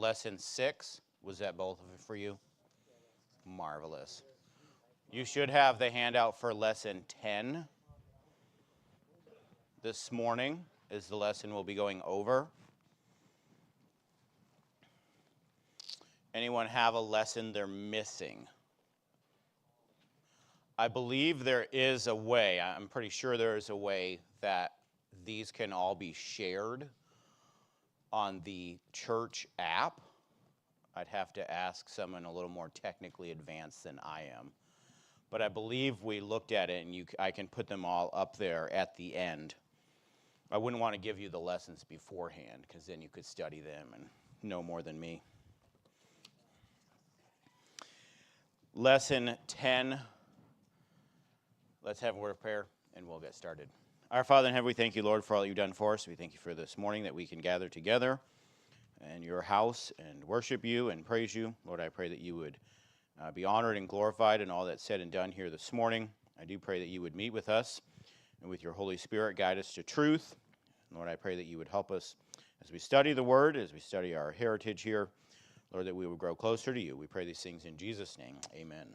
lesson 6. Was that both of it for you? Marvelous. You should have the handout for lesson 10 this morning, is the lesson we'll be going over. Anyone have a lesson they're missing? I believe there is a way, I'm pretty sure there is a way that these can all be shared on the church app. I'd have to ask someone a little more technically advanced than I am. But I believe we looked at it, and I can put them all up there at the end. I wouldn't want to give you the lessons beforehand, because then you could study them and know more than me. Lesson 10. Let's have a word of prayer, and we'll get started. Our Father in heaven, we thank you, Lord, for all you've done for us. We thank you for this morning that we can gather together in your house and worship you and praise you. Lord, I pray that you would be honored and glorified in all that's said and done here this morning. I do pray that you would meet with us and with your Holy Spirit guide us to truth. Lord, I pray that you would help us as we study the Word, as we study our heritage here. Lord, that we would grow closer to you. We pray these things in Jesus' name. Amen.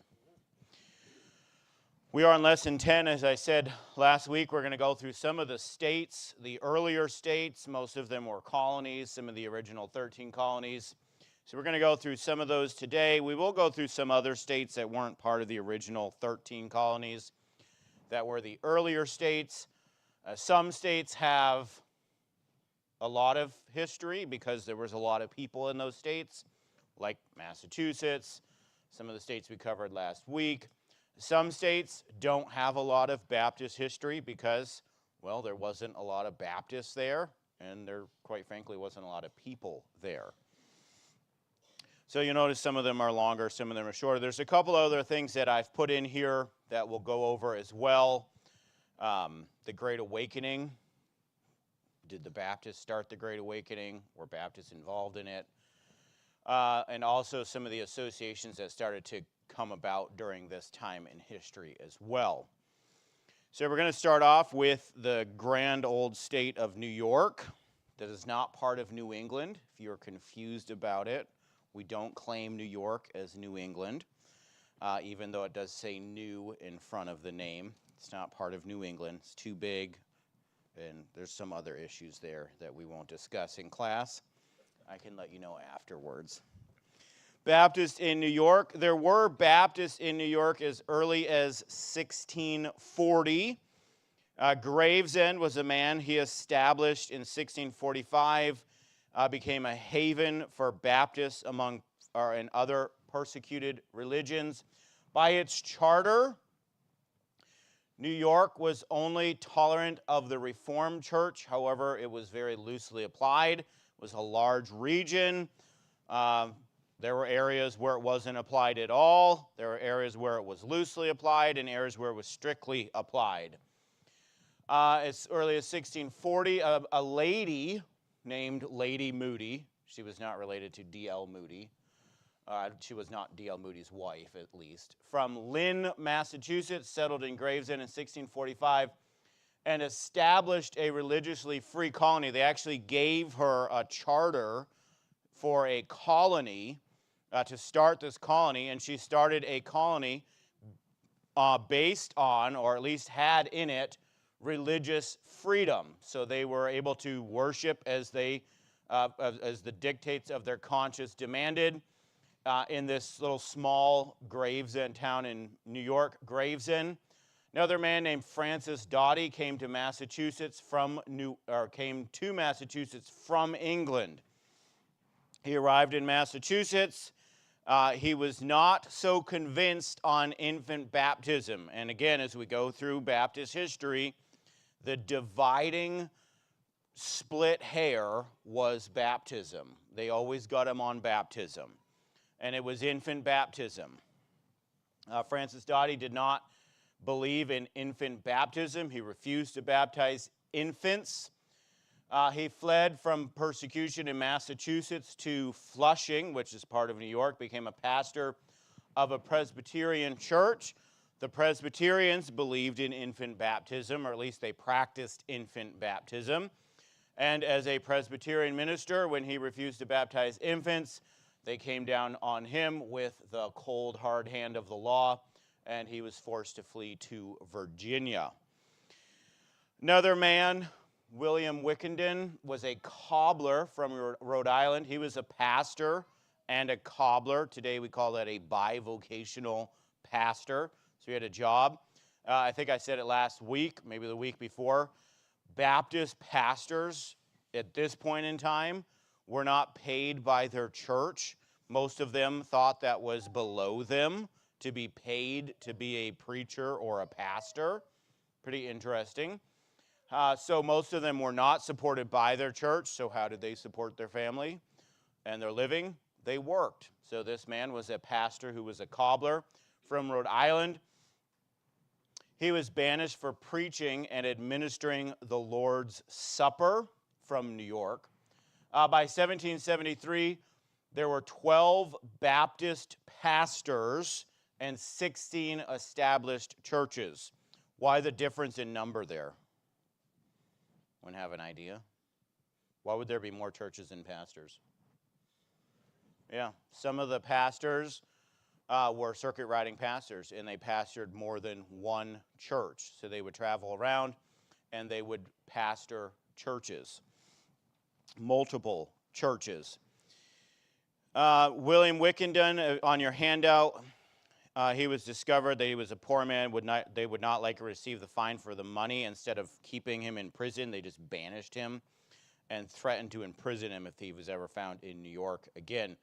We are on lesson 10. As I said last week, we're going to go through some of the states, the earlier states. Most of them were colonies, some of the original 13 colonies. So we're going to go through some of those today. We will go through some other states that weren't part of the original 13 colonies, that were the earlier states. Some states have a lot of history because there was a lot of people in those states, like Massachusetts, some of the states we covered last week. Some states don't have a lot of Baptist history because, well, there wasn't a lot of Baptists there, and there, quite frankly, wasn't a lot of people there. So you notice some of them are longer, some of them are shorter. There's a couple other things that I've put in here that we'll go over as well. The Great Awakening. Did the Baptists start the Great Awakening? Were Baptists involved in it? And also some of the associations that started to come about during this time in history as well. So we're going to start off with the grand old state of New York. That is not part of New England. If you're confused about it, we don't claim New York as New England, even though it does say new in front of the name. It's not part of New England. It's too big, and there's some other issues there that we won't discuss in class. I can let you know afterwards. Baptists in New York. There were Baptists in New York as early as 1640. Gravesend was a man he established in 1645, became a haven for Baptists in other persecuted religions. By its charter, New York was only tolerant of the Reformed Church. However, it was very loosely applied. It was a large region. There were areas where it wasn't applied at all. There were areas where it was loosely applied and areas where it was strictly applied. As early as 1640, a lady named Lady Moody, she was not related to D.L. Moody. She was not D.L. Moody's wife, at least. From Lynn, Massachusetts, settled in Gravesend in 1645 and established a religiously free colony. They actually gave her a charter for a colony to start this colony, and she started a colony based on, or at least had in it, religious freedom. So they were able to worship as the dictates of their conscience demanded. In this little small Gravesend town in New York, Gravesend. Another man named Francis Doughty came to Massachusetts from England. He arrived in Massachusetts. He was not so convinced on infant baptism. And again, as we go through Baptist history, the dividing split hair was baptism. They always got him on baptism. And it was infant baptism. Francis Doughty did not believe in infant baptism. He refused to baptize infants. He fled from persecution in Massachusetts to Flushing, which is part of New York, became a pastor of a Presbyterian church. The Presbyterians believed in infant baptism, or at least they practiced infant baptism. And as a Presbyterian minister, when he refused to baptize infants, they came down on him with the cold, hard hand of the law, and he was forced to flee to Virginia. Another man, William Wickenden, was a cobbler from Rhode Island. He was a pastor and a cobbler. Today we call that a bivocational pastor. So he had a job. I think I said it last week, maybe the week before. Baptist pastors at this point in time were not paid by their church. Most of them thought that was below them to be paid to be a preacher or a pastor. Pretty interesting. So most of them were not supported by their church. So how did they support their family and their living? They worked. So this man was a pastor who was a cobbler from Rhode Island. He was banished for preaching and administering the Lord's Supper from New York. By 1773, there were 12 Baptist pastors and 16 established churches. Why the difference in number there? Anyone have an idea? Why would there be more churches than pastors? Yeah, some of the pastors were circuit riding pastors, and they pastored more than one church. So they would travel around, and they would pastor churches, multiple churches. William Wickenden, on your handout, he was discovered that he was a poor man. They would not like to receive the fine for the money. Instead of keeping him in prison, they just banished him and threatened to imprison him if he was ever found in New York again.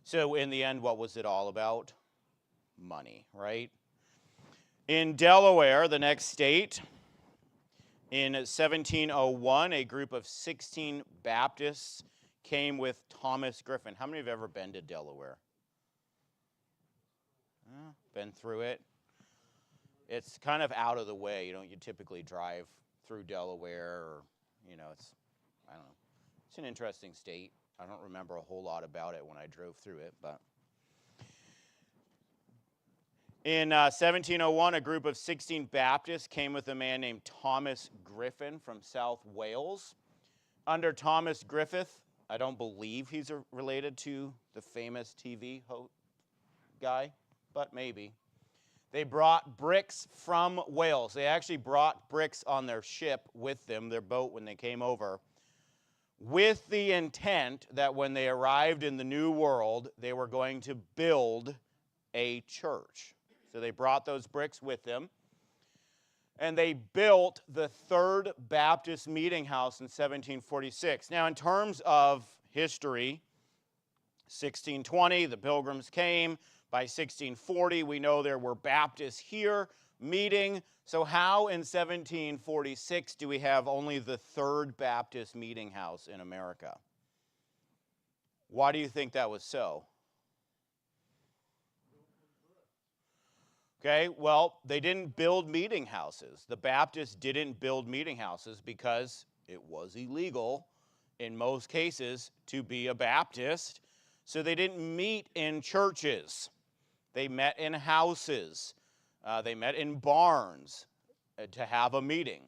So in the end, what was it all about? Money, right? In Delaware, the next state, in 1701, a group of 16 Baptists came with Thomas Griffin. How many have ever been to Delaware? Been through it? It's kind of out of the way. You typically drive through Delaware, or, I don't know. It's an interesting state. I don't remember a whole lot about it when I drove through it, but. In 1701, a group of 16 Baptists came with a man named Thomas Griffin from South Wales. Under Thomas Griffith, I don't believe he's related to the famous TV guy, but maybe. They brought bricks from Wales. They actually brought bricks on their ship with them, their boat, when they came over, with the intent that when they arrived in the New World, they were going to build a church. So they brought those bricks with them, and they built the Third Baptist Meeting House in 1746. Now, in terms of history, 1620, the Pilgrims came. By 1640, we know there were Baptists here meeting. So how in 1746 do we have only the Third Baptist Meeting House in America? Why do you think that was so? Okay, well, they didn't build meeting houses. The Baptists didn't build meeting houses because it was illegal in most cases to be a Baptist. So they didn't meet in churches. They met in houses. They met in barns to have a meeting.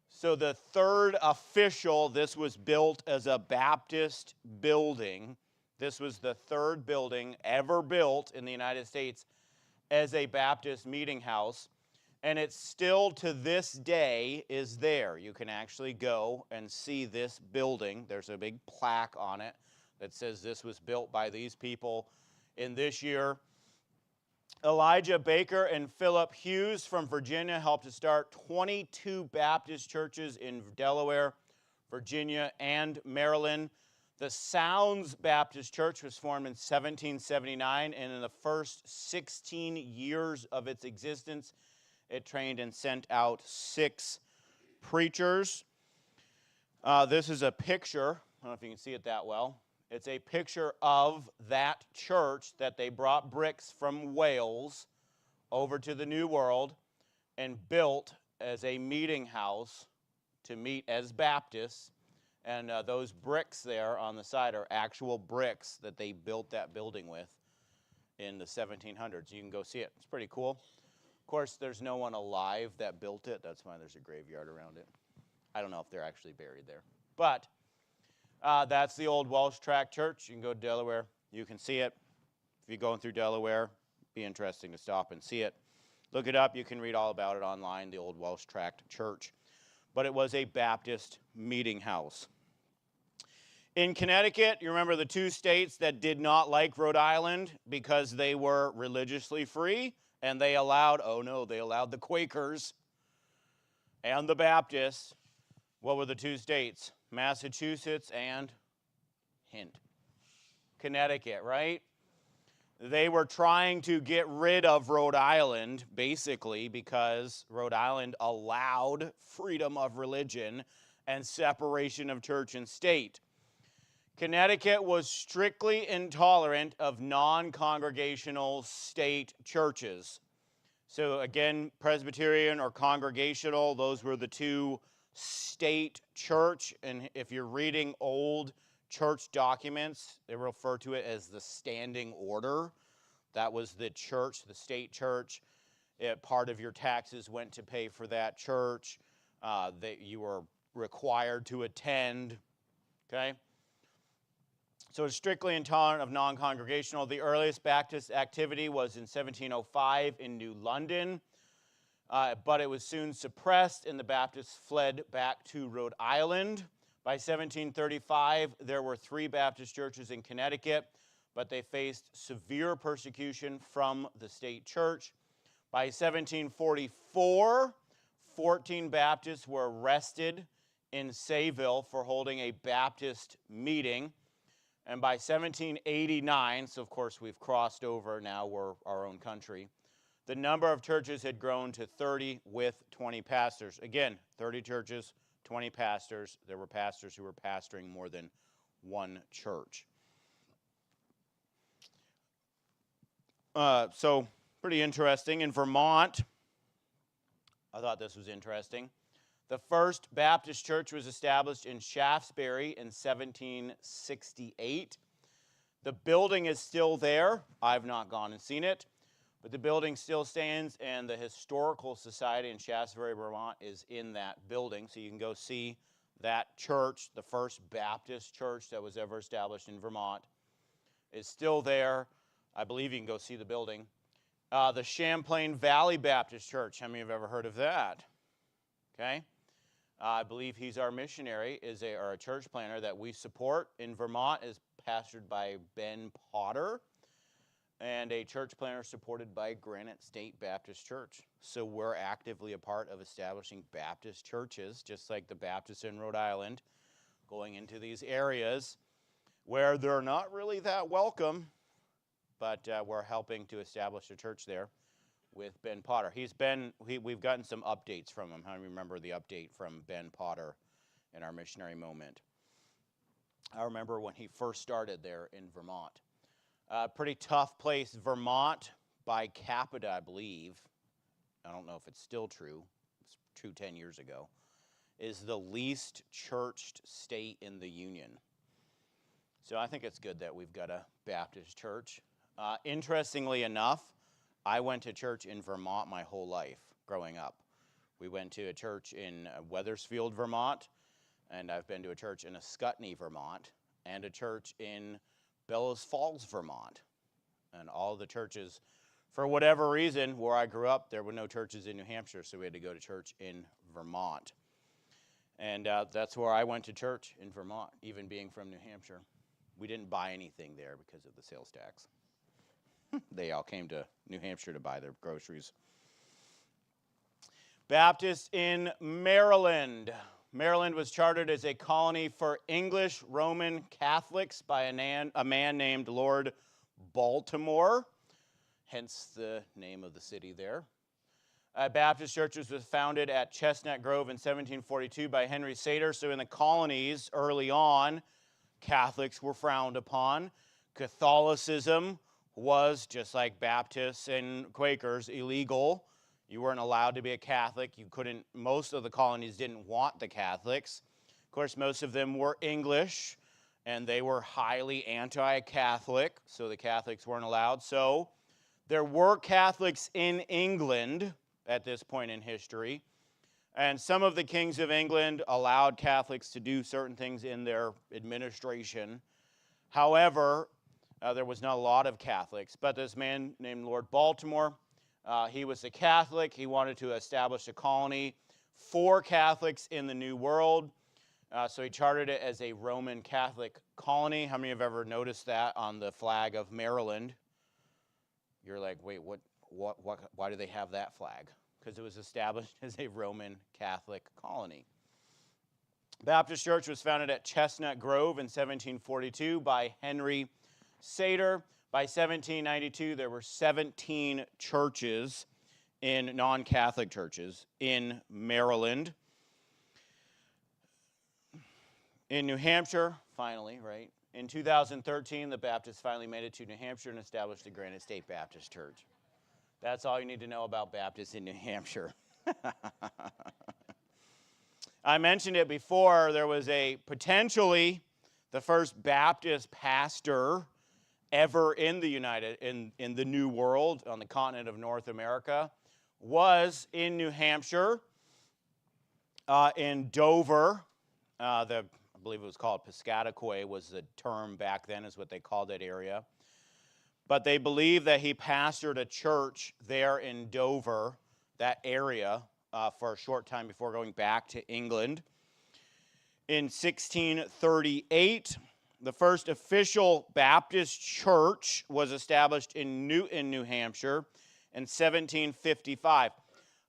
So the third official, this was built as a Baptist building. This was the third building ever built in the United States as a Baptist meeting house, and it still to this day is there. You can actually go and see this building. There's a big plaque on it that says this was built by these people in this year. Elijah Baker and Philip Hughes from Virginia helped to start 22 Baptist churches in Delaware, Virginia, and Maryland. The Sounds Baptist Church was formed in 1779, and in the first 16 years of its existence, it trained and sent out 6 preachers. This is a picture. I don't know if you can see it that well. It's a picture of that church that they brought bricks from Wales over to the New World and built as a meeting house to meet as Baptists. And those bricks there on the side are actual bricks that they built that building with in the 1700s. You can go see it. It's pretty cool. Of course, there's no one alive that built it. That's why there's a graveyard around it. I don't know if they're actually buried there. But that's the old Welsh Tract Church. You can go to Delaware. You can see it. If you're going through Delaware, it'd be interesting to stop and see it. Look it up. You can read all about it online, the old Welsh Tract Church. But it was a Baptist meeting house. In Connecticut, you remember the two states that did not like Rhode Island because they were religiously free, and they allowed the Quakers and the Baptists. What were the two states? Massachusetts and, hint, Connecticut, right? They were trying to get rid of Rhode Island, basically, because Rhode Island allowed freedom of religion and separation of church and state. Connecticut was strictly intolerant of non-congregational state churches. So again, Presbyterian or Congregational, those were the two state church. And if you're reading old church documents, they refer to it as the standing order. That was the church, the state church. Part of your taxes went to pay for that church that you were required to attend. Okay? So it's strictly intolerant of non-congregational. The earliest Baptist activity was in 1705 in New London, but it was soon suppressed, and the Baptists fled back to Rhode Island. By 1735, there were 3 Baptist churches in Connecticut, but they faced severe persecution from the state church. By 1744, 14 Baptists were arrested in Sayville for holding a Baptist meeting. And by 1789, so of course we've crossed over, now we're our own country, the number of churches had grown to 30 with 20 pastors. Again, 30 churches, 20 pastors. There were pastors who were pastoring more than one church. So pretty interesting. In Vermont, I thought this was interesting. The first Baptist church was established in Shaftesbury in 1768. The building is still there. I've not gone and seen it, but the building still stands, and the Historical Society in Shaftesbury, Vermont is in that building. So you can go see that church, the first Baptist church that was ever established in Vermont, is still there. I believe you can go see the building. The Champlain Valley Baptist Church, how many have ever heard of that? Okay. I believe he's our missionary, or a church planter that we support in Vermont, is pastored by Ben Potter, and a church planter supported by Granite State Baptist Church. So we're actively a part of establishing Baptist churches, just like the Baptists in Rhode Island, going into these areas where they're not really that welcome, but we're helping to establish a church there with Ben Potter. We've gotten some updates from him. I remember the update from Ben Potter in our missionary moment. I remember when he first started there in Vermont. Pretty tough place. Vermont, by capita, I believe, I don't know if it's still true, it's true 10 years ago, is the least churched state in the Union. So I think it's good that we've got a Baptist church. Interestingly enough, I went to church in Vermont my whole life growing up. We went to a church in Wethersfield, Vermont, and I've been to a church in Ascutney, Vermont, and a church in Bellows Falls, Vermont. And all the churches, for whatever reason, where I grew up, there were no churches in New Hampshire, so we had to go to church in Vermont. And that's where I went to church, in Vermont, even being from New Hampshire. We didn't buy anything there because of the sales tax. They all came to New Hampshire to buy their groceries. Baptist in Maryland. Maryland was chartered as a colony for English Roman Catholics by a man named Lord Baltimore, hence the name of the city there. Baptist churches was founded at Chestnut Grove in 1742 by Henry Sater. So in the colonies early on, Catholics were frowned upon. Catholicism was, just like Baptists and Quakers, illegal. You weren't allowed to be a Catholic. Most of the colonies didn't want the Catholics. Of course, most of them were English, and they were highly anti-Catholic, so the Catholics weren't allowed. So there were Catholics in England at this point in history, And some of the kings of England allowed Catholics to do certain things in their administration. However, there was not a lot of Catholics. But this man named Lord Baltimore, he was a Catholic. He wanted to establish a colony for Catholics in the New World. So he chartered it as a Roman Catholic colony. How many have ever noticed that on the flag of Maryland? You're like, wait, why do they have that flag? Because it was established as a Roman Catholic colony. Baptist Church was founded at Chestnut Grove in 1742 by Henry Sater. By 1792, there were 17 churches, non-Catholic churches, in Maryland. In New Hampshire, finally, right? In 2013, the Baptists finally made it to New Hampshire and established the Granite State Baptist Church. That's all you need to know about Baptists in New Hampshire. I mentioned it before. There was potentially the first Baptist pastor ever in the New World on the continent of North America was in New Hampshire, in Dover. I believe it was called Piscataqua was the term back then, is what they called that area. But they believe that he pastored a church there in Dover, that area, for a short time before going back to England. In 1638, the first official Baptist church was established in Newton, New Hampshire, in 1755.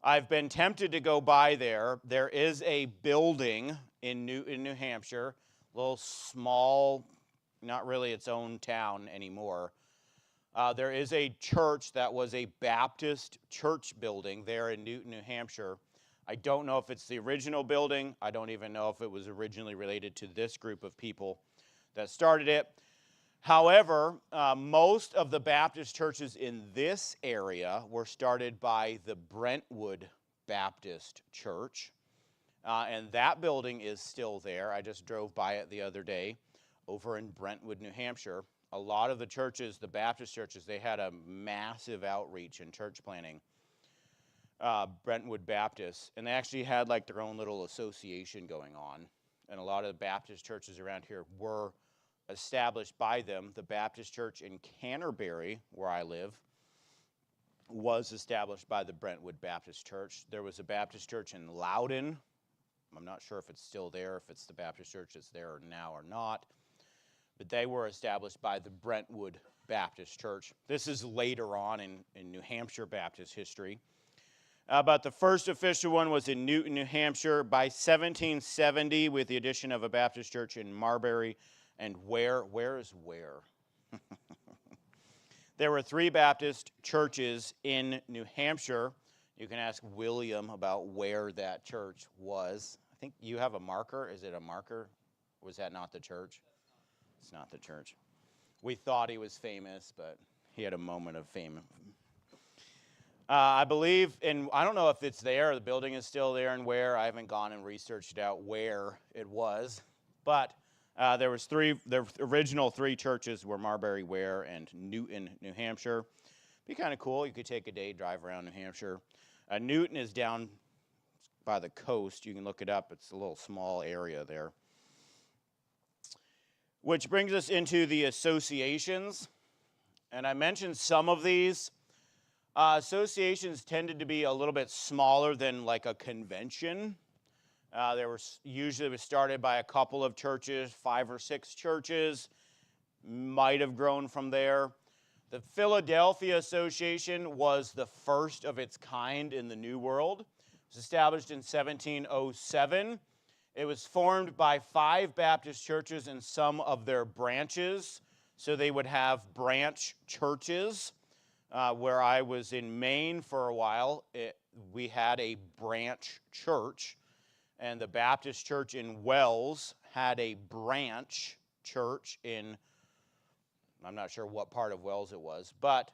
I've been tempted to go by there. There is a building in Newton, New Hampshire, a little small, not really its own town anymore. There is a church that was a Baptist church building there in Newton, New Hampshire. I don't know if it's the original building. I don't even know if it was originally related to this group of people that started it. However, most of the Baptist churches in this area were started by the Brentwood Baptist Church. And that building is still there. I just drove by it the other day over in Brentwood, New Hampshire. A lot of the churches, the Baptist churches, they had a massive outreach in church planting, Brentwood Baptist. And they actually had like their own little association going on. And a lot of the Baptist churches around here were established by them. The Baptist church in Canterbury, where I live, was established by the Brentwood Baptist Church. There was a Baptist church in Loudon. I'm not sure if it's still there, if it's the Baptist church that's there now or not. But they were established by the Brentwood Baptist Church. This is later on in New Hampshire Baptist history. But the first official one was in Newton, New Hampshire. By 1770, with the addition of a Baptist church in Marbury and Ware. Where is Ware? There were 3 Baptist churches in New Hampshire. You can ask William about where that church was. I think you have a marker. Is it a marker? Was that not the church? It's not the church. We thought he was famous, but he had a moment of fame. I believe, and I don't know if it's there, the building is still there and where. I haven't gone and researched out where it was. But the original 3 churches were Marbury, Ware, and Newton, New Hampshire. Be kind of cool. You could take a day, drive around New Hampshire. Newton is down by the coast. You can look it up. It's a little small area there. Which brings us into the associations. And I mentioned some of these. Associations tended to be a little bit smaller than like a convention. They were usually started by a couple of churches, 5 or 6 churches, might have grown from there. The Philadelphia Association was the first of its kind in the New World. It was established in 1707. It was formed by 5 Baptist churches and some of their branches, so they would have branch churches. Where I was in Maine for a while, we had a branch church, and the Baptist church in Wells had a branch church in, I'm not sure what part of Wells it was, but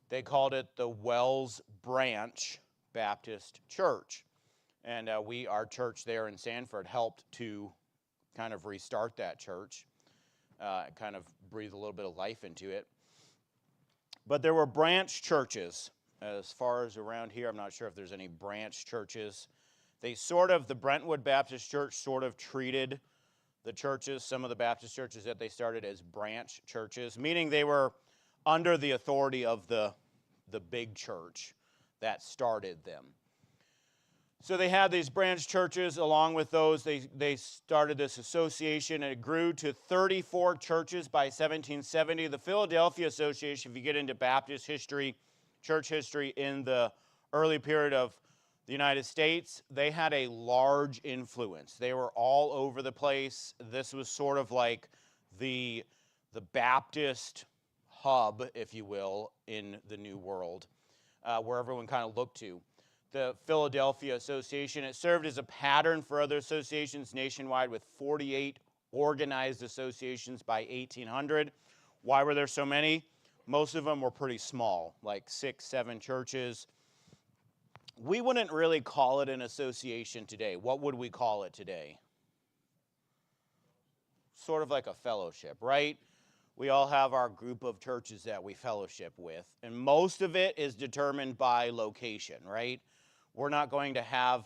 they called it the Wells Branch Baptist Church. And our church there in Sanford helped to kind of restart that church, kind of breathe a little bit of life into it. But there were branch churches. As far as around here, I'm not sure if there's any branch churches The Brentwood Baptist Church sort of treated the churches, some of the Baptist churches that they started, as branch churches, meaning they were under the authority of the big church that started them. So they had these branch churches. Along with those, they started this association, and it grew to 34 churches by 1770. The Philadelphia Association, if you get into Baptist history, church history in the early period of the United States, they had a large influence. They were all over the place. This was sort of like the Baptist hub, if you will, in the New World, where everyone kind of looked to. The Philadelphia Association, it served as a pattern for other associations nationwide, with 48 organized associations by 1800. Why were there so many? Most of them were pretty small, like 6, 7 churches. We wouldn't really call it an association today. What would we call it today? Sort of like a fellowship, right? We all have our group of churches that we fellowship with, and most of it is determined by location, right? We're not going to have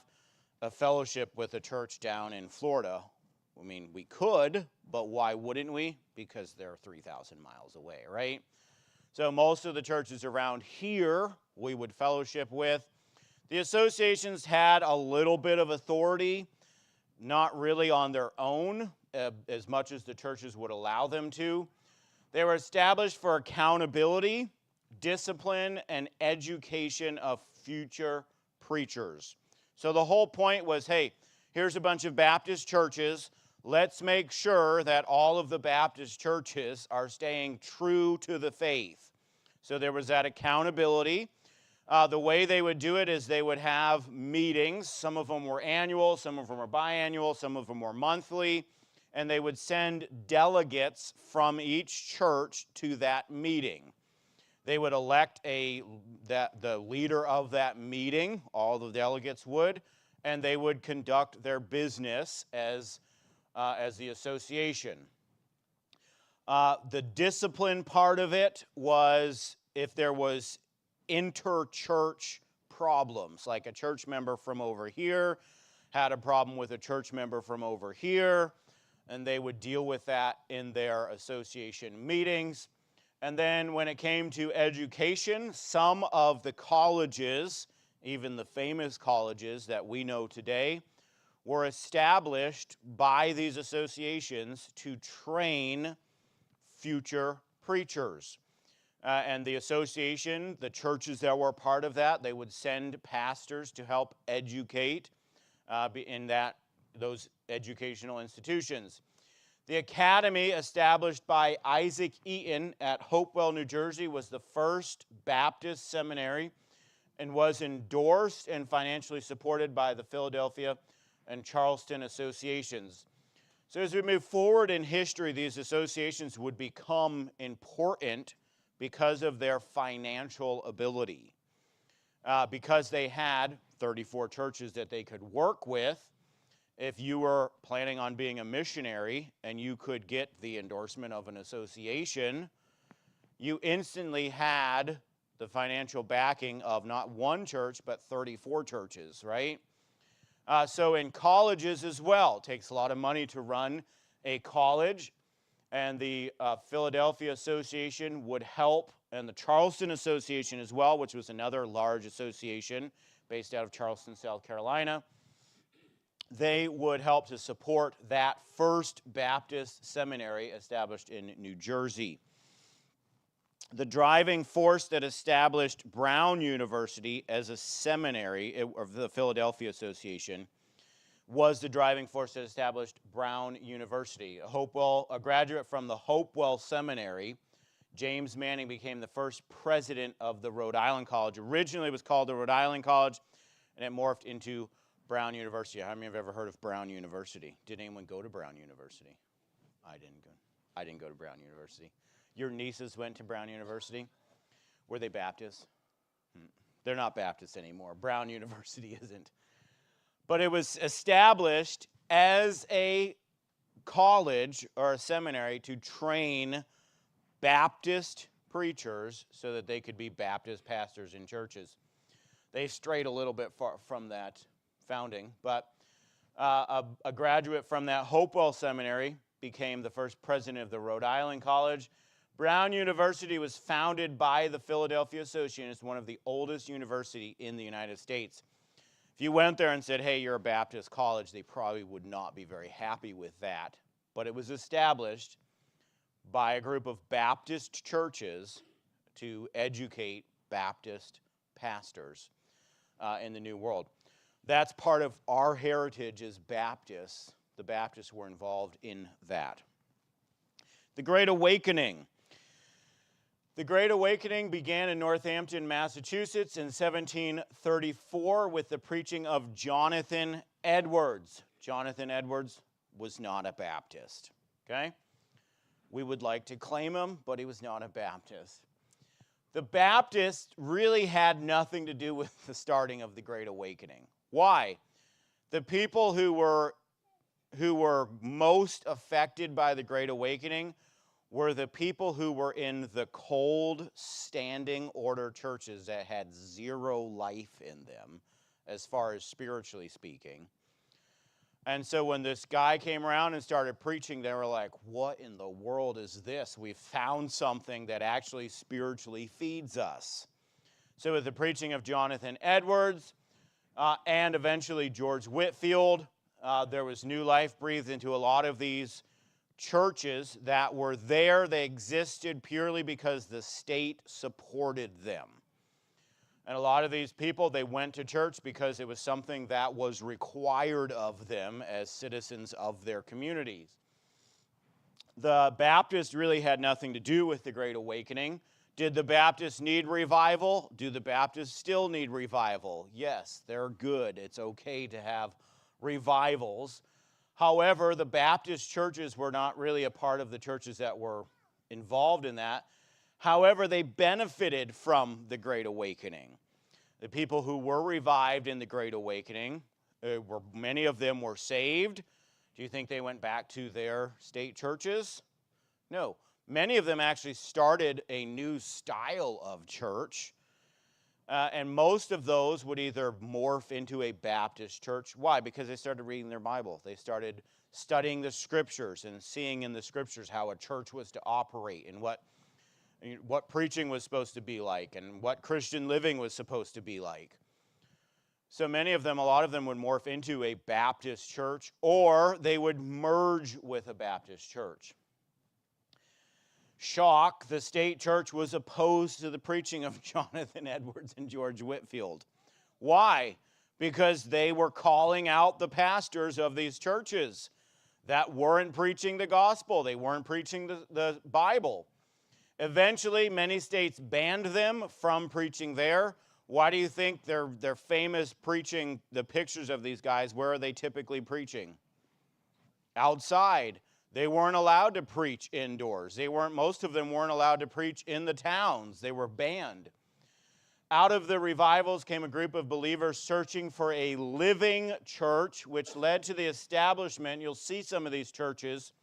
a fellowship with a church down in Florida. I mean, we could, but why wouldn't we? Because they're 3,000 miles away, right? So most of the churches around here we would fellowship with. The associations had a little bit of authority, not really on their own, as much as the churches would allow them to. They were established for accountability, discipline, and education of future preachers. So the whole point was, hey, here's a bunch of Baptist churches. Let's make sure that all of the Baptist churches are staying true to the faith. So there was that accountability. The way they would do it is they would have meetings. Some of them were annual, some of them were biannual, some of them were monthly, and they would send delegates from each church to that meeting. They would elect the leader of that meeting, all the delegates would, and they would conduct their business as the association. The discipline part of it was if there was inter-church problems, like a church member from over here had a problem with a church member from over here, and they would deal with that in their association meetings. And then when it came to education, some of the colleges, even the famous colleges that we know today, were established by these associations to train future preachers. And the association, the churches that were part of that, they would send pastors to help educate in those educational institutions. The academy, established by Isaac Eaton at Hopewell, New Jersey, was the first Baptist seminary and was endorsed and financially supported by the Philadelphia and Charleston associations. So as we move forward in history, these associations would become important because of their financial ability. Because they had 34 churches that they could work with, if you were planning on being a missionary and you could get the endorsement of an association, you instantly had the financial backing of not one church, but 34 churches, right? So in colleges as well, it takes a lot of money to run a college, and the Philadelphia Association would help, and the Charleston Association as well, which was another large association based out of Charleston, South Carolina. They would help to support that first Baptist seminary established in New Jersey. The driving force that established Brown University as a seminary of the Philadelphia Association was the driving force that established Brown University. A graduate from the Hopewell Seminary, James Manning became the first president of the Rhode Island College. Originally it was called the Rhode Island College, and it morphed into Brown University. How many have ever heard of Brown University? Did anyone go to Brown University? I didn't go to Brown University. Your nieces went to Brown University? Were they Baptists? They're not Baptists anymore. Brown University isn't. But it was established as a college or a seminary to train Baptist preachers so that they could be Baptist pastors in churches. They strayed a little bit far from that founding, but a graduate from that Hopewell Seminary became the first president of the Rhode Island College. Brown University was founded by the Philadelphia Association. It's one of the oldest universities in the United States. If you went there and said, hey, you're a Baptist college, they probably would not be very happy with that. But it was established by a group of Baptist churches to educate Baptist pastors in the New World. That's part of our heritage as Baptists. The Baptists were involved in that. The Great Awakening. The Great Awakening began in Northampton, Massachusetts in 1734 with the preaching of Jonathan Edwards. Jonathan Edwards was not a Baptist, okay? We would like to claim him, but he was not a Baptist. The Baptists really had nothing to do with the starting of the Great Awakening. Why? The people who were most affected by the Great Awakening were the people who were in the cold, standing order churches that had zero life in them, as far as spiritually speaking. And so when this guy came around and started preaching, they were like, what in the world is this? We've found something that actually spiritually feeds us. So with the preaching of Jonathan Edwards and eventually George Whitefield, there was new life breathed into a lot of these churches that were there. They existed purely because the state supported them. And a lot of these people, they went to church because it was something that was required of them as citizens of their communities. The Baptists really had nothing to do with the Great Awakening. Did the Baptists need revival? Do the Baptists still need revival? Yes, they're good. It's okay to have revivals. However, the Baptist churches were not really a part of the churches that were involved in that. However, they benefited from the Great Awakening. The people who were revived in the Great Awakening, many of them were saved. Do you think they went back to their state churches? No. Many of them actually started a new style of church. And most of those would either morph into a Baptist church. Why? Because they started reading their Bible. They started studying the Scriptures and seeing in the Scriptures how a church was to operate and what preaching was supposed to be like and what Christian living was supposed to be like. So many of them, a lot of them would morph into a Baptist church, or they would merge with a Baptist church. Shock, the state church was opposed to the preaching of Jonathan Edwards and George Whitefield. Why? Because they were calling out the pastors of these churches that weren't preaching the gospel. They weren't preaching the Bible. Eventually, many states banned them from preaching there. Why do you think they're famous preaching, the pictures of these guys, where are they typically preaching? Outside. They weren't allowed to preach indoors. Most of them weren't allowed to preach in the towns. They were banned. Out of the revivals came a group of believers searching for a living church, which led to the establishment. You'll see some of these churches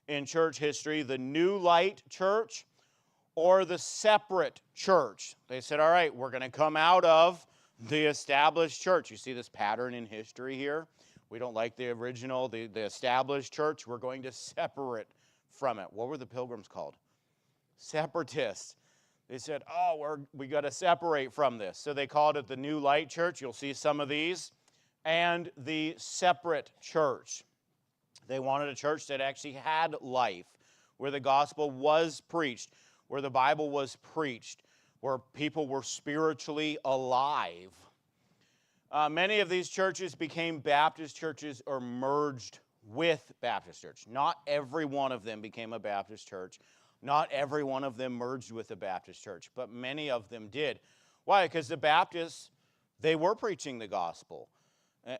in church history, the New Light Church or the Separate Church. They said, all right, we're going to come out of the established church. You see this pattern in history here? We don't like the original, the established church. We're going to separate from it. What were the Pilgrims called? Separatists. They said, oh, we got to separate from this. So they called it the New Light Church. You'll see some of these. And the Separate Church. They wanted a church that actually had life, where the gospel was preached, where the Bible was preached, where people were spiritually alive. Many of these churches became Baptist churches or merged with Baptist church. Not every one of them became a Baptist church. Not every one of them merged with a Baptist church, but many of them did. Why? Because the Baptists, they were preaching the gospel,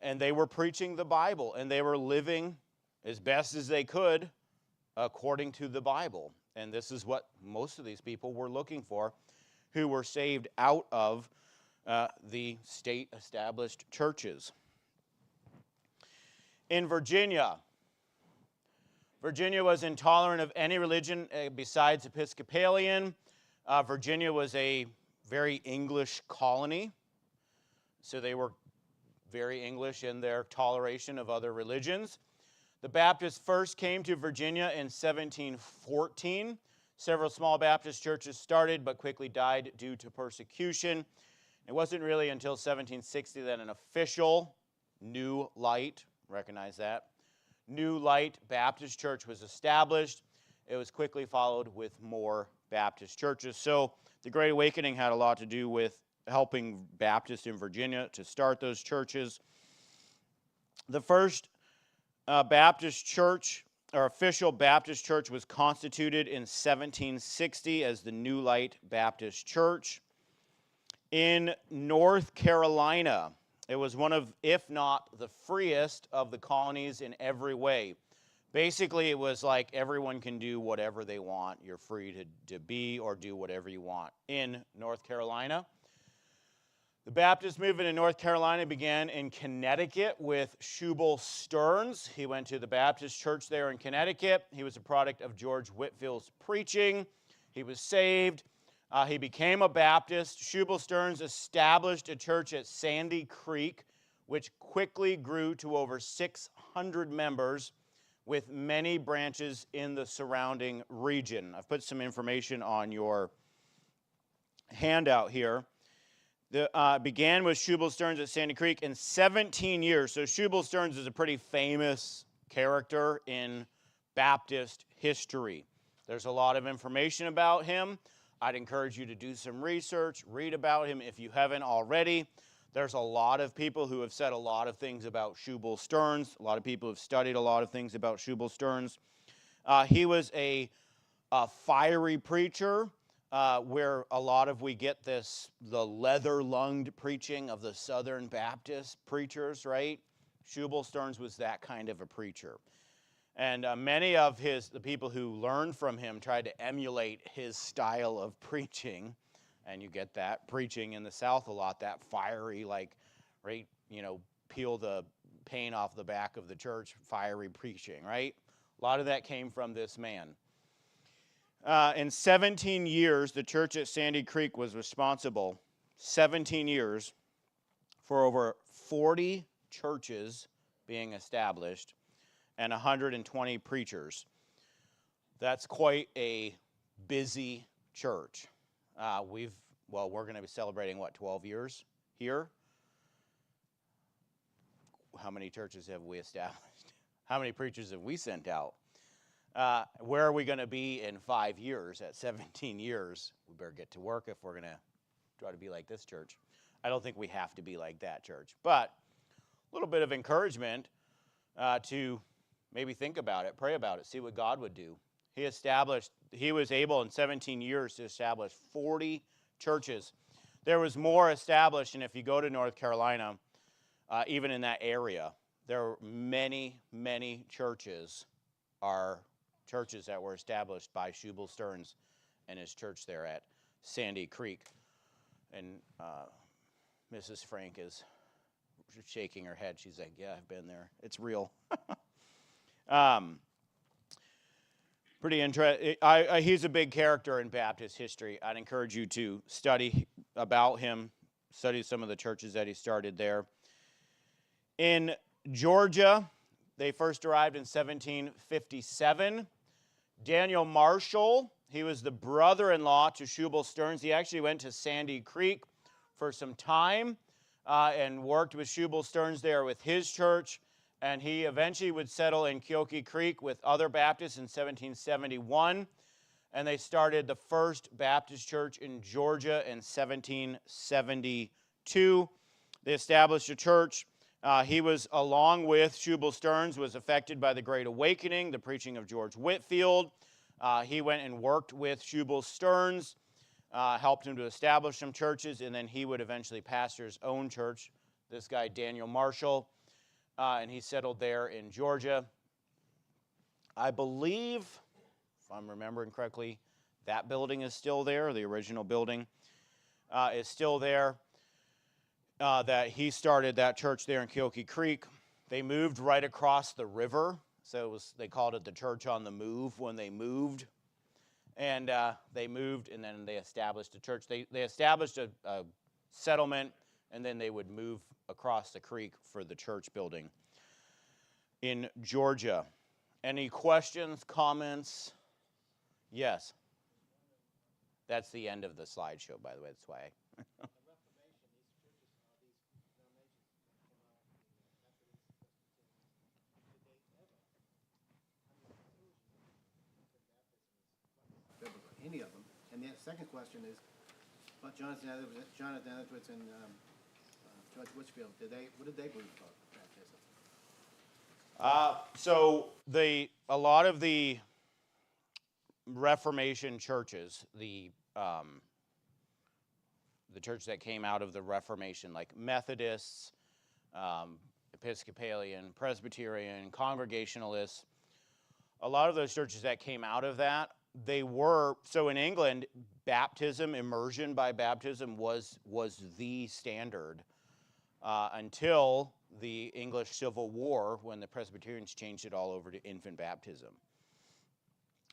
and they were preaching the Bible, and they were living as best as they could according to the Bible. And this is what most of these people were looking for, who were saved out of the state-established churches. In Virginia was intolerant of any religion besides Episcopalian. Virginia was a very English colony, so they were very English in their toleration of other religions. The Baptists first came to Virginia in 1714. Several small Baptist churches started but quickly died due to persecution. It wasn't really until 1760 that an official New Light, recognize that, New Light Baptist Church was established. It was quickly followed with more Baptist churches. So the Great Awakening had a lot to do with helping Baptists in Virginia to start those churches. The first Baptist church, or official Baptist church, was constituted in 1760 as the New Light Baptist Church. In North Carolina, it was one of, if not the freest of the colonies in every way. Basically, it was like everyone can do whatever they want. You're free to be or do whatever you want in North Carolina. The Baptist movement in North Carolina began in Connecticut with Shubal Stearns. He went to the Baptist church there in Connecticut. He was a product of George Whitefield's preaching. He was saved. He became a Baptist. Shubal Stearns established a church at Sandy Creek, which quickly grew to over 600 members, with many branches in the surrounding region. I've put some information on your handout here. Began with Shubal Stearns at Sandy Creek in 17 years. So Shubal Stearns is a pretty famous character in Baptist history. There's a lot of information about him. I'd encourage you to do some research, read about him if you haven't already. There's a lot of people who have said a lot of things about Shubal Stearns. A lot of people have studied a lot of things about Shubal Stearns. He was a fiery preacher, where a lot of we get the leather-lunged preaching of the Southern Baptist preachers, right? Shubal Stearns was that kind of a preacher. And many of the people who learned from him tried to emulate his style of preaching. And you get that preaching in the South a lot, that fiery, like, right, peel the paint off the back of the church, fiery preaching, right? A lot of that came from this man. In 17 years, the church at Sandy Creek was responsible, 17 years, for over 40 churches being established and 120 preachers. That's quite a busy church. We're going to be celebrating, 12 years here? How many churches have we established? How many preachers have we sent out? Where are we going to be in 5 years? At 17 years, we better get to work if we're going to try to be like this church. I don't think we have to be like that church, but a little bit of encouragement to maybe think about it, pray about it, see what God would do. He was able in 17 years to establish 40 churches. There was more established, and if you go to North Carolina, even in that area, there are many, many churches that were established by Shubal Stearns and his church there at Sandy Creek. And Mrs. Frank is shaking her head. She's like, yeah, I've been there. It's real. Pretty interesting. He's a big character in Baptist history. I'd encourage you to study about him, study some of the churches that he started there. In Georgia, they first arrived in 1757. Daniel Marshall, he was the brother-in-law to Shubal Stearns. He actually went to Sandy Creek for some time and worked with Shubal Stearns there with his church. And he eventually would settle in Keokee Creek with other Baptists in 1771. And they started the first Baptist church in Georgia in 1772. They established a church. He was, along with Shubal Stearns, was affected by the Great Awakening, the preaching of George Whitefield. He went and worked with Shubal Stearns, helped him to establish some churches, and then he would eventually pastor his own church, this guy Daniel Marshall, and he settled there in Georgia. I believe, if I'm remembering correctly, that building is still there, the original building is still there. That he started that church there in Keokee Creek. They moved right across the river, so they called it the Church on the Move when they moved. And they moved, and then they established a church. They established a settlement and then they would move across the creek for the church building in Georgia. Any questions, comments? Yes. That's the end of the slideshow, by the way. That's why. Any of them. And the second question is about Jonathan Edwards and George Whitfield. What did they believe about baptism? So a lot of the Reformation churches, the church that came out of the Reformation, like Methodists, Episcopalian, Presbyterian, Congregationalists, a lot of those churches that came out of that, so in England, baptism, immersion by baptism was the standard until the English Civil War, when the Presbyterians changed it all over to infant baptism.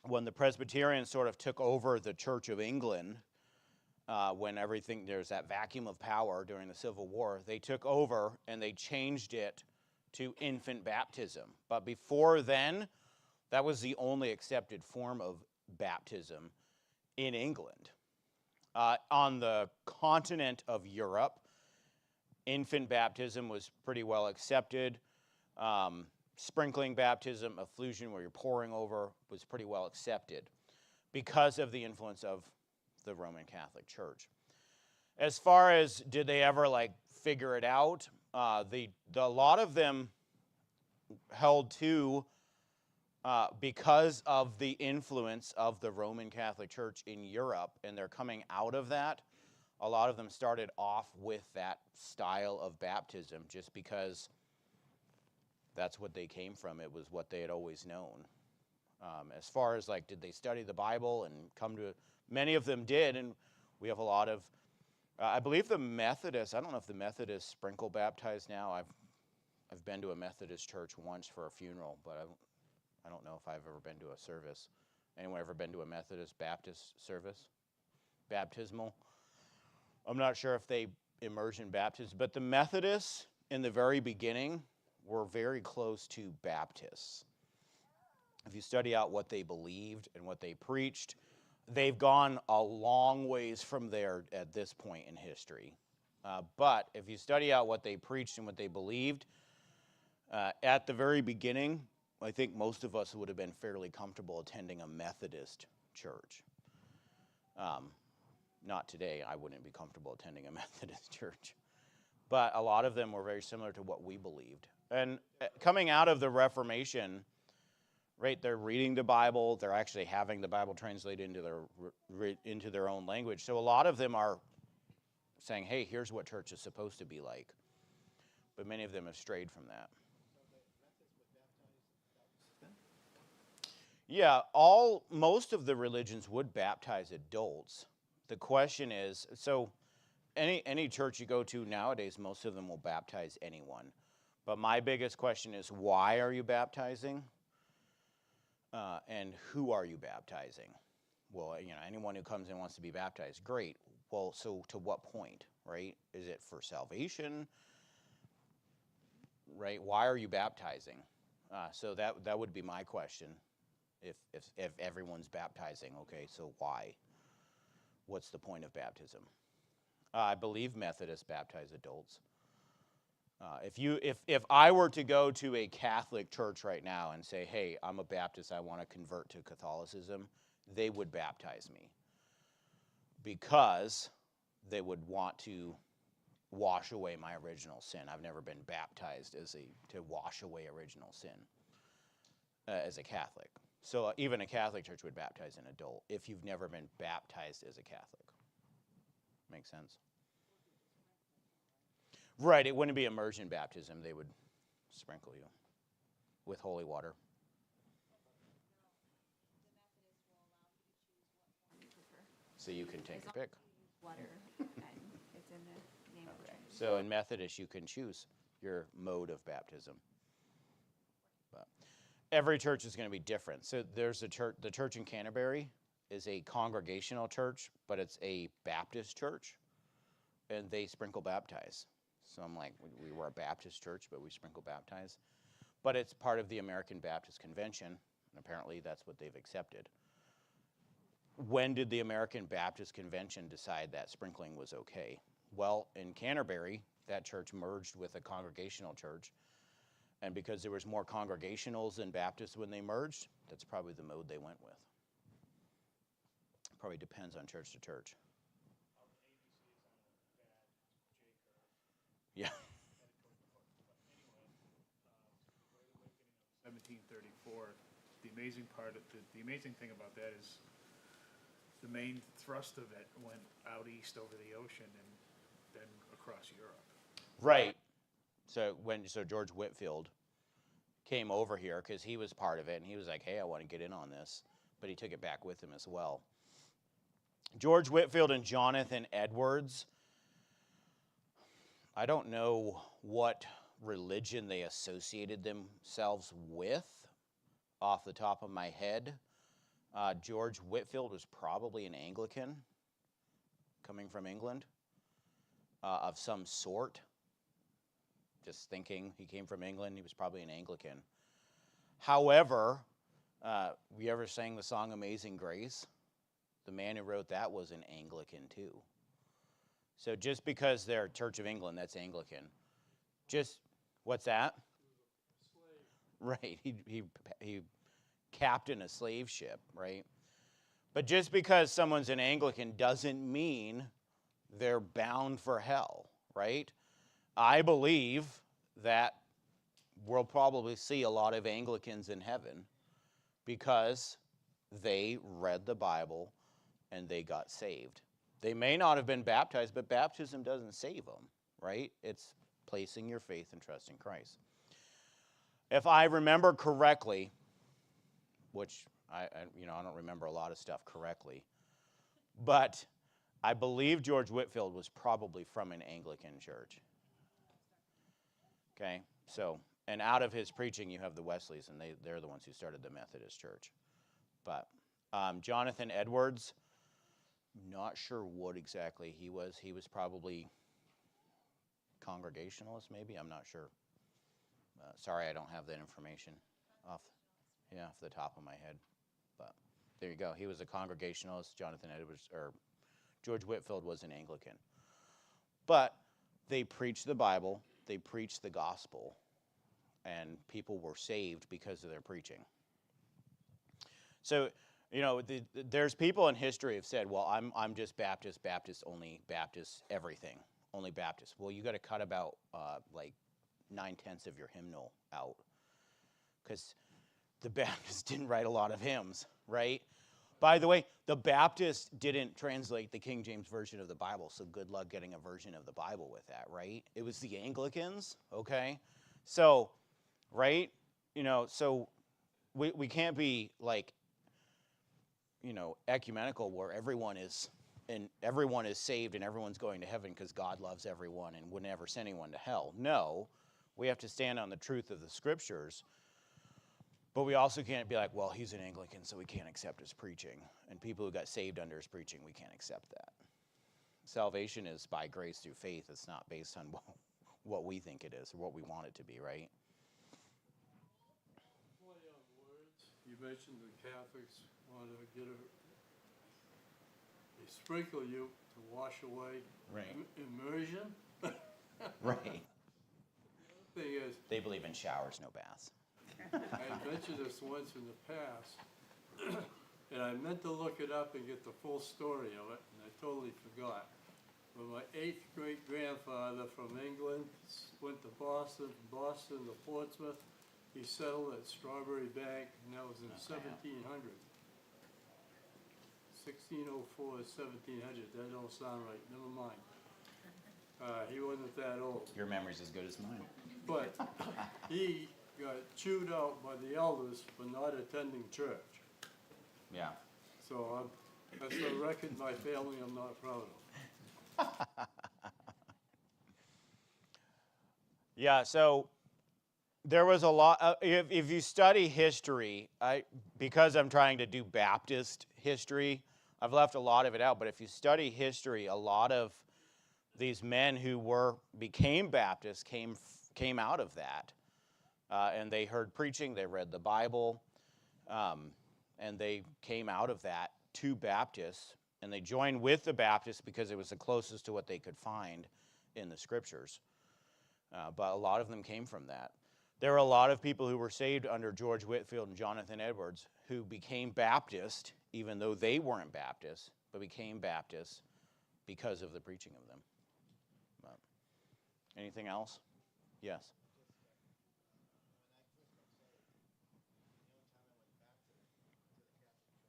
When the Presbyterians sort of took over the Church of England, when there's that vacuum of power during the Civil War, they took over and they changed it to infant baptism. But before then, that was the only accepted form of baptism in England. On the continent of Europe, infant baptism was pretty well accepted. Sprinkling baptism, effusion, where you're pouring over, was pretty well accepted because of the influence of the Roman Catholic Church. As far as did they ever figure it out, a lot of them held to, because of the influence of the Roman Catholic Church in Europe, and they're coming out of that, a lot of them started off with that style of baptism just because that's what they came from. It was what they had always known. As far as did they study the Bible and come to, many of them did, and we have a lot of, I believe the Methodists, I don't know if the Methodists sprinkle baptize now. I've been to a Methodist church once for a funeral, but I don't know if I've ever been to a service. Anyone ever been to a Methodist Baptist service? Baptismal? I'm not sure if they immersion baptism, but the Methodists in the very beginning were very close to Baptists. If you study out what they believed and what they preached, they've gone a long ways from there at this point in history. But if you study out what they preached and what they believed, at the very beginning, I think most of us would have been fairly comfortable attending a Methodist church. Not today, I wouldn't be comfortable attending a Methodist church. But a lot of them were very similar to what we believed. And coming out of the Reformation, right, they're reading the Bible, they're actually having the Bible translated into their own language. So a lot of them are saying, hey, here's what church is supposed to be like. But many of them have strayed from that. Yeah, most of the religions would baptize adults. The question is, so any church you go to nowadays, most of them will baptize anyone. But my biggest question is, why are you baptizing? And who are you baptizing? Well, anyone who comes in wants to be baptized, great. Well, so to what point, right? Is it for salvation? Right? Why are you baptizing? So that would be my question. If everyone's baptizing, okay, so why? What's the point of baptism? I believe Methodists baptize adults. If I were to go to a Catholic church right now and say, hey, I'm a Baptist, I want to convert to Catholicism, they would baptize me because they would want to wash away my original sin. I've never been baptized to wash away original sin as a Catholic. So even a Catholic church would baptize an adult if you've never been baptized as a Catholic. Make sense? Right, it wouldn't be immersion baptism. They would sprinkle you with holy water. So you can take a pick. Water, and it's in the name of the Trinity. So in Methodist, you can choose your mode of baptism. But every church is going to be different. So there's the church in Canterbury is a congregational church, but it's a Baptist church. and they sprinkle baptize. So I'm like, we were a Baptist church, but we sprinkle baptize. But it's part of the American Baptist Convention, and apparently that's what they've accepted. When did the American Baptist Convention decide that sprinkling was okay? Well, in Canterbury, that church merged with a congregational church, and because there was more congregationals than Baptists when they merged, that's probably the mode they went with. Probably depends on church to church. Yeah. 1734. The amazing part of the amazing thing about that is the main thrust of it went out east over the ocean and then across Europe. Right. So George Whitefield came over here because he was part of it, and he was like, hey, I want to get in on this, but he took it back with him as well. George Whitefield and Jonathan Edwards, I don't know what religion they associated themselves with off the top of my head. George Whitefield was probably an Anglican coming from England of some sort. Just thinking, he came from England, he was probably an Anglican. However, we ever sang the song Amazing Grace? The man who wrote that was an Anglican too. So just because they're Church of England, that's Anglican. Just, what's that? Right, he captained a slave ship, right? But just because someone's an Anglican doesn't mean they're bound for hell, right? I believe that we'll probably see a lot of Anglicans in heaven because they read the Bible and they got saved. They may not have been baptized, but baptism doesn't save them, right? It's placing your faith and trust in Christ. If I remember correctly, which I don't remember a lot of stuff correctly, but I believe George Whitefield was probably from an Anglican church. Okay, so, and out of his preaching, you have the Wesleys, and they're the ones who started the Methodist Church. But Jonathan Edwards, not sure what exactly he was. He was probably Congregationalist, maybe. I'm not sure. Sorry, I don't have that information off the top of my head. But there you go. He was a Congregationalist. Jonathan Edwards, or George Whitefield was an Anglican. But they preached the Bible. They preached the gospel, and people were saved because of their preaching. So, there's people in history have said, well, I'm just Baptist, only Baptist, everything, only Baptist. Well, you got to cut about like 9/10 of your hymnal out, because the Baptists didn't write a lot of hymns, right? By the way, the Baptists didn't translate the King James Version of the Bible, so good luck getting a version of the Bible with that, right? It was the Anglicans, okay? So, right? So we can't be like, ecumenical where everyone is saved and everyone's going to heaven because God loves everyone and would never send anyone to hell. No, we have to stand on the truth of the Scriptures. But we also can't be like, well, he's an Anglican, so we can't accept his preaching. And people who got saved under his preaching, we can't accept that. Salvation is by grace through faith. It's not based on what we think it is or what we want it to be, right? Play on words. You mentioned the Catholics want to they sprinkle you to wash away Right. immersion. Right. The thing is, They believe in showers, no baths. I mentioned this once in the past, and I meant to look it up and get the full story of it, and I totally forgot. But my 8th great-grandfather from England went to Boston, from Boston to Portsmouth. He settled at Strawberry Bank, and that was in 1700. 1604 to 1700, that don't sound right, never mind. He wasn't that old. Your memory's as good as mine. But he got chewed out by the elders for not attending church. Yeah. So that's a record in my family I'm not proud of. Yeah, so there was a lot, if you study history, because I'm trying to do Baptist history, I've left a lot of it out, but if you study history, a lot of these men who became Baptists came out of that, and they heard preaching, they read the Bible, and they came out of that to Baptists, and they joined with the Baptists because it was the closest to what they could find in the scriptures. But a lot of them came from that. There were a lot of people who were saved under George Whitefield and Jonathan Edwards who became Baptist, even though they weren't Baptists, but became Baptists because of the preaching of them. But anything else? Yes.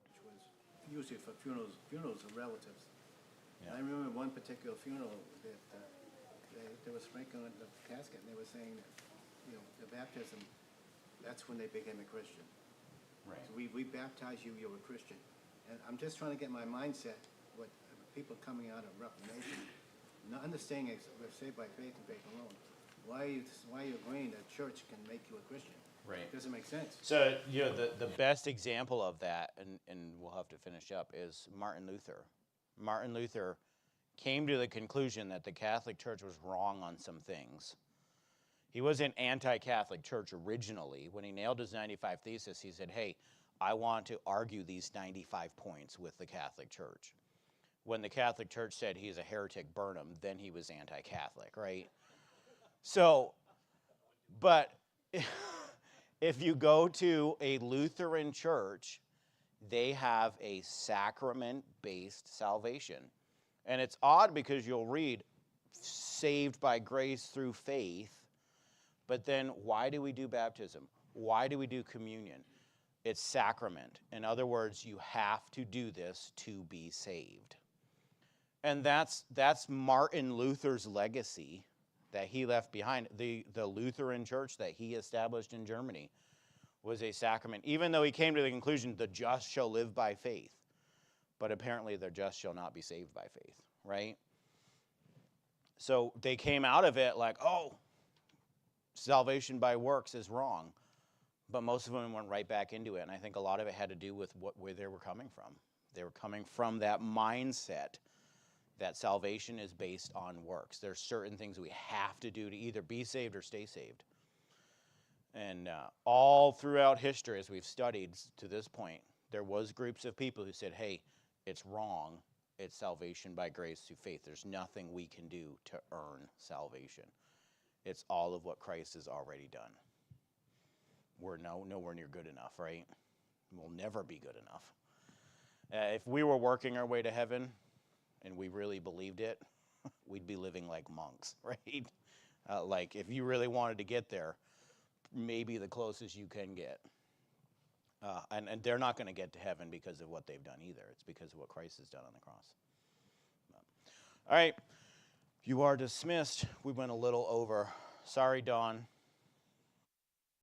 Which was usually for funerals of relatives. Yeah. I remember one particular funeral that they were sprinkling the casket, and they were saying that, you know, the baptism, that's when they became a Christian. Right. So we baptize you, you're a Christian. And I'm just trying to get my mindset, what people coming out of Reformation, not understanding we're saved by faith and faith alone. Why are you agreeing that church can make you a Christian? Right. It doesn't make sense. So, you know, the best example of that, and we'll have to finish up, is Martin Luther. Martin Luther came to the conclusion that the Catholic Church was wrong on some things. He was an anti-Catholic church originally. When he nailed his 95 Thesis, he said, hey, I want to argue these 95 points with the Catholic Church. When the Catholic Church said he's a heretic, burn him, then he was anti-Catholic, right? So, but if you go to a Lutheran church, they have a sacrament-based salvation. And it's odd because you'll read, saved by grace through faith, but then why do we do baptism? Why do we do communion? It's sacrament. In other words, you have to do this to be saved. And that's Martin Luther's legacy that he left behind. The Lutheran church that he established in Germany was a sacrament, even though he came to the conclusion, the just shall live by faith. But apparently the just shall not be saved by faith, right? So they came out of it like, oh, salvation by works is wrong. But most of them went right back into it. And I think a lot of it had to do with where they were coming from. They were coming from that mindset that salvation is based on works. There's certain things we have to do to either be saved or stay saved. And all throughout history, as we've studied to this point, there was groups of people who said, hey, it's wrong. It's salvation by grace through faith. There's nothing we can do to earn salvation. It's all of what Christ has already done. We're nowhere near good enough, right? We'll never be good enough. If we were working our way to heaven and we really believed it, we'd be living like monks, right? Like if you really wanted to get there, maybe the closest you can get. And they're not going to get to heaven because of what they've done either. It's because of what Christ has done on the cross. All right. You are dismissed. We went a little over. Sorry, Dawn.